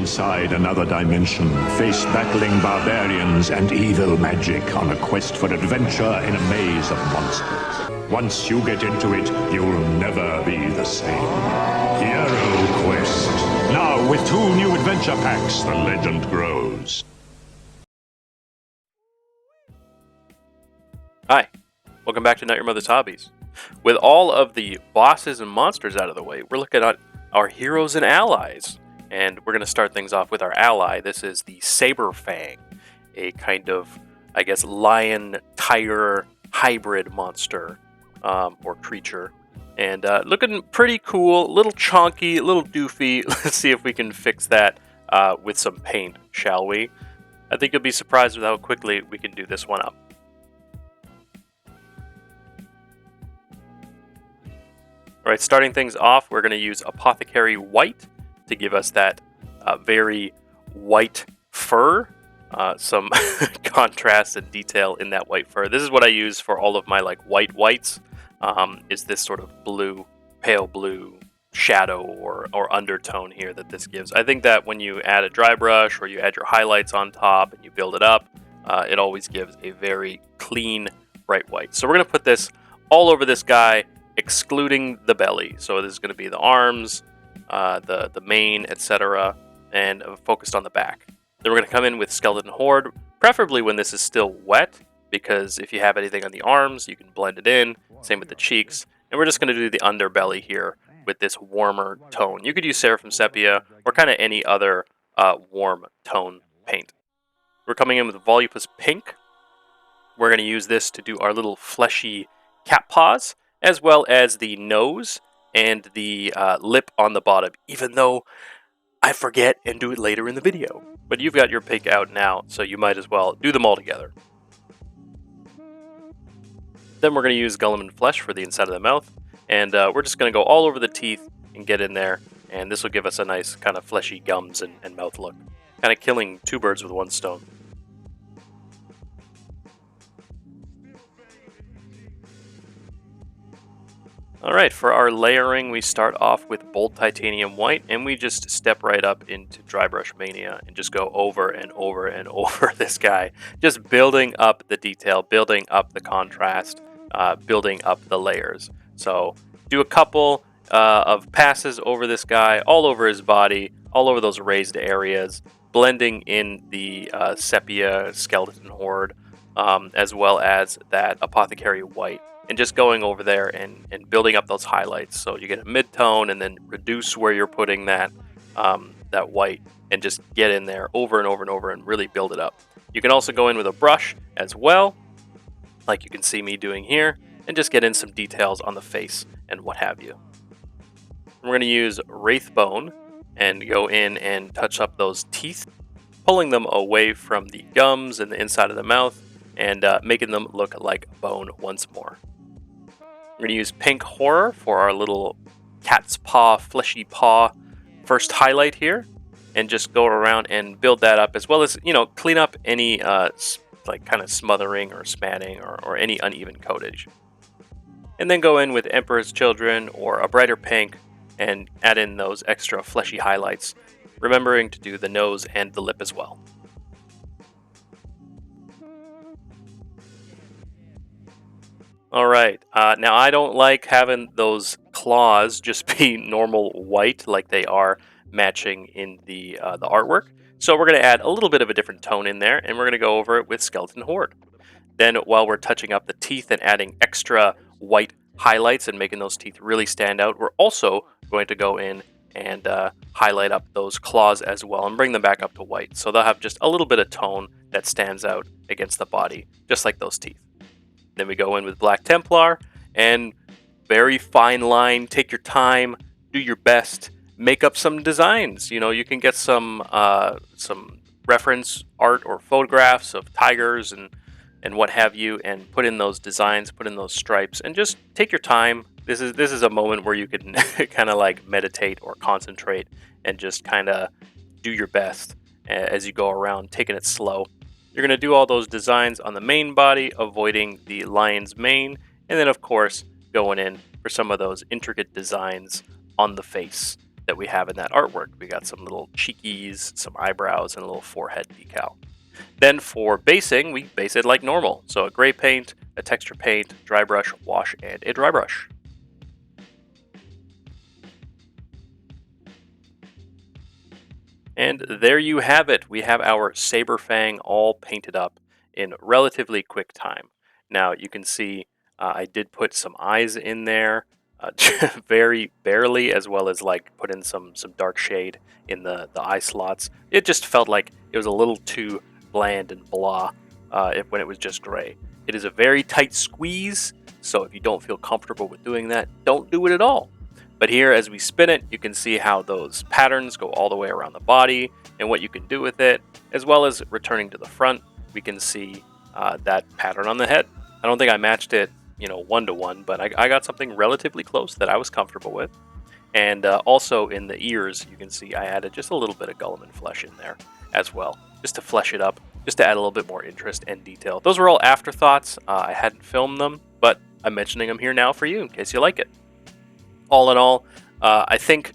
inside another dimension, face battling barbarians and evil magic on a quest for adventure in a maze of monsters. Once you get into it, you'll never be the same. Hero Quest. Now, with 2 new adventure packs, the legend grows. Hi, welcome back to Not Your Mother's Hobbies. With all of the bosses and monsters out of the way, we're looking at our heroes and allies. And we're going to start things off with our ally. This is the Saberfang, a kind of, I guess, lion-tiger hybrid monster or creature. And looking pretty cool, a little chonky, a little doofy. Let's see if we can fix that with some paint, shall we? I think you'll be surprised with how quickly we can do this one up. Alright, starting things off, we're going to use Apothecary White to give us that very white fur. Some contrast and detail in that white fur. This is what I use for all of my whites. Is this sort of blue, pale blue shadow or undertone here that this gives. I think that when you add a dry brush or you add your highlights on top and you build it up, it always gives a very clean, bright white. So we're going to put this all over this guy, excluding the belly. So this is going to be the arms, the mane, etc., and focused on the back. Then we're going to come in with Skeleton Horde, preferably when this is still wet, because if you have anything on the arms, you can blend it in. Same with the cheeks. And we're just going to do the underbelly here with this warmer tone. You could use Seraphim Sepia or kind of any other warm tone paint. We're coming in with Volupus Pink. We're going to use this to do our little fleshy cat paws, as well as the nose and the lip on the bottom, even though I forget and do it later in the video. But you've got your pick out now, so you might as well do them all together. Then we're going to use Guilliman Flesh for the inside of the mouth, and we're just going to go all over the teeth and get in there, and this will give us a nice kind of fleshy gums and mouth look. Kind of killing 2 birds with 1 stone. Alright, for our layering, we start off with Bold Titanium White, and we just step right up into Dry Brush Mania and just go over and over and over this guy. Just building up the detail, building up the contrast, building up the layers. So do a couple of passes over this guy, all over his body, all over those raised areas, blending in the Sepia Skeleton Horde, as well as that Apothecary White. And just going over there and building up those highlights. So you get a mid-tone and then reduce where you're putting that that white and just get in there over and over and over and really build it up. You can also go in with a brush as well, like you can see me doing here, and just get in some details on the face and what have you. We're going to use Wraithbone and go in and touch up those teeth, pulling them away from the gums and the inside of the mouth and making them look like bone once more. We're going to use Pink Horror for our little cat's paw, fleshy paw first highlight here. And just go around and build that up, as well as, clean up any kind of smothering or spanning or any uneven coatage. And then go in with Emperor's Children or a brighter pink and add in those extra fleshy highlights, remembering to do the nose and the lip as well. Alright, now I don't like having those claws just be normal white like they are matching in the artwork. So we're going to add a little bit of a different tone in there, and we're going to go over it with Skeleton Horde. Then while we're touching up the teeth and adding extra white highlights and making those teeth really stand out, we're also going to go in and highlight up those claws as well and bring them back up to white. So they'll have just a little bit of tone that stands out against the body, just like those teeth. Then we go in with Black Templar, and very fine line, take your time, do your best, make up some designs. You can get some reference art or photographs of tigers and what have you, and put in those designs, put in those stripes, and just take your time. This is a moment where you can kind of like meditate or concentrate and just kind of do your best as you go around, taking it slow. You're going to do all those designs on the main body, avoiding the lion's mane, and then of course going in for some of those intricate designs on the face. that we have in that artwork. We got some little cheekies, some eyebrows, and a little forehead decal. Then for basing, we base it like normal. So a gray paint, a texture paint, dry brush, wash, and a dry brush. And there you have it. We have our Saberfang all painted up in relatively quick time. Now you can see I did put some eyes in there, very barely, as well as like put in some dark shade in the eye slots. It just felt like it was a little too bland and blah when it was just gray. It is a very tight squeeze, so if you don't feel comfortable with doing that, don't do it at all. But here, as we spin it, you can see how those patterns go all the way around the body and what you can do with it, as well as returning to the front, we can see that pattern on the head. I don't think I matched it, one-to-one, but I got something relatively close that I was comfortable with. And also in the ears, you can see I added just a little bit of Gulliman flesh in there as well, just to flesh it up, just to add a little bit more interest and detail. Those were all afterthoughts. I hadn't filmed them, but I'm mentioning them here now for you in case you like it. All in all, I think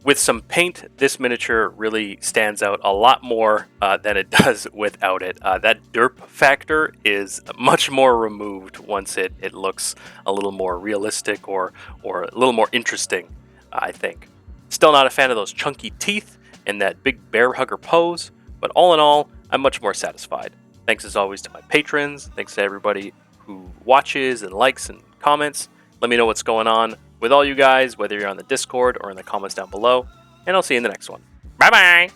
with some paint, this miniature really stands out a lot more than it does without it. That derp factor is much more removed once it looks a little more realistic or a little more interesting, I think. Still not a fan of those chunky teeth and that big bear hugger pose, but all in all, I'm much more satisfied. Thanks as always to my patrons. Thanks to everybody who watches and likes and comments. Let me know what's going on with all you guys, whether you're on the Discord or in the comments down below, and I'll see you in the next one. Bye-bye!